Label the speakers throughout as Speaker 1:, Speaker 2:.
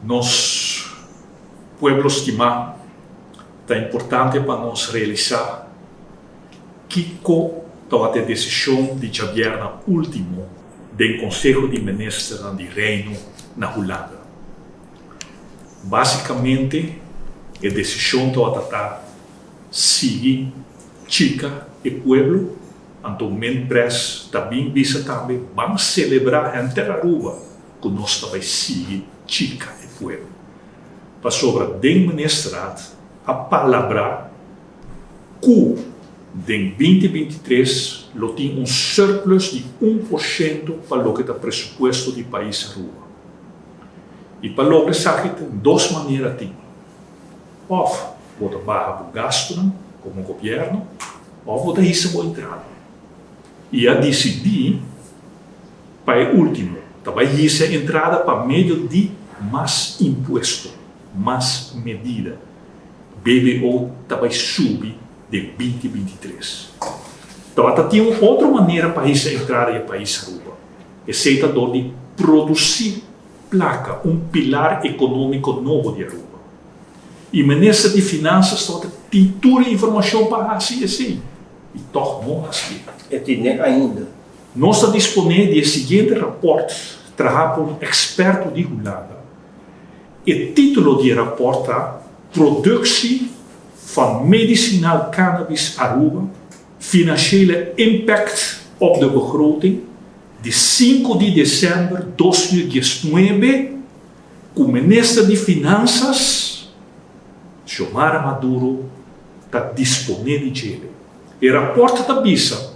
Speaker 1: Nos pueblos de Má, é importante para nós realizar que a decisão de governo último do Conselho de Ministros do Reino na Holanda. Basicamente, a decisão está seguir chica e pueblo, atualmente pres também visa também vamos celebrar a Aruba que nós também seguir chica e pueblo. Para sobre den ministrado a palavra que em 2023 lo tem surplus de 1% para o que é o presupuesto do país Aruba. E para lograr isso, tem duas maneiras. Ou você baixar o gasto como governo, ou você isso boa entrada. E a decidir, para o último, também isso entrada para meio de mais imposto, mais medida. BBO também sube de 2023. Então, tem outra maneira para isso entrar no país Aruba. Esse é de produzir placa, pilar econômico novo de Aruba. E o Ministério de Finanças tem toda a informação para assim. E toch não assim.
Speaker 2: E tem ainda.
Speaker 1: Nós estamos disponível de seguinte rapport, trabalhar com um experto de Holanda. O título do rapport é Produção van medicinal cannabis Aruba, financiële impact op de begroting, de 5 de dezembro de 2019, com o Ministro de Finanças, Xiomara Maduro, está disponível. O rapport da BISA,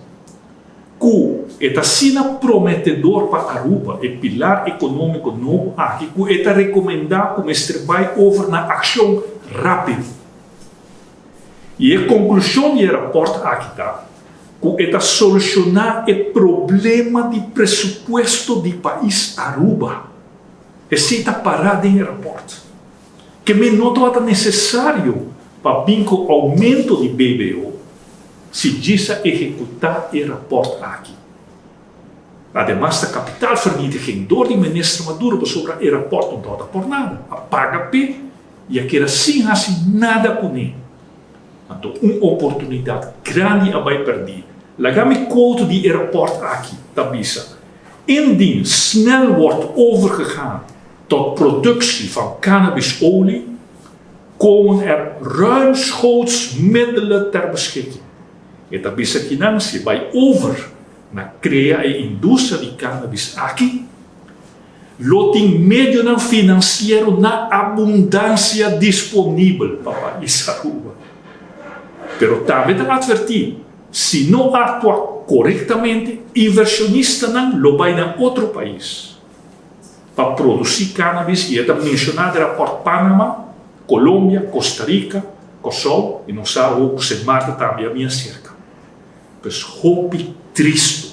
Speaker 1: que está sendo prometedor para Aruba, o pilar econômico novo aqui, que está recomendado como trabalho over na ação rápida. E a conclusão do rapport aqui está, que está solucionar o problema de presupuesto do país Aruba. Esse está parado em rapport. Que me não é necessário para vir com aumento de BBO, se diz executar o rapport aqui. Además, a capital vernietiging do ministro Maduro sobre o rapport não dá por nada. Apaga P e aqui assim nada com ele. Então, uma oportunidade grande a vai perder. Lagame quote die rapport aqui, da BISA. Indien snel wordt overgegaan tot productie van cannabisolie, komen ruimschoots middelen ter beschikking. E da BISA Financie vai over na criar a indústria de cannabis aqui, loting meio financeiro na abundância disponível para o país Aruba. Pero também te advertir, se não atua corretamente, inversionista não lo vai em outro país para produzir cannabis, e é mencionado por Panamá, Colômbia, Costa Rica, Kosovo, e não sabe o que se marca também a minha cerca. Pues hopi tristo.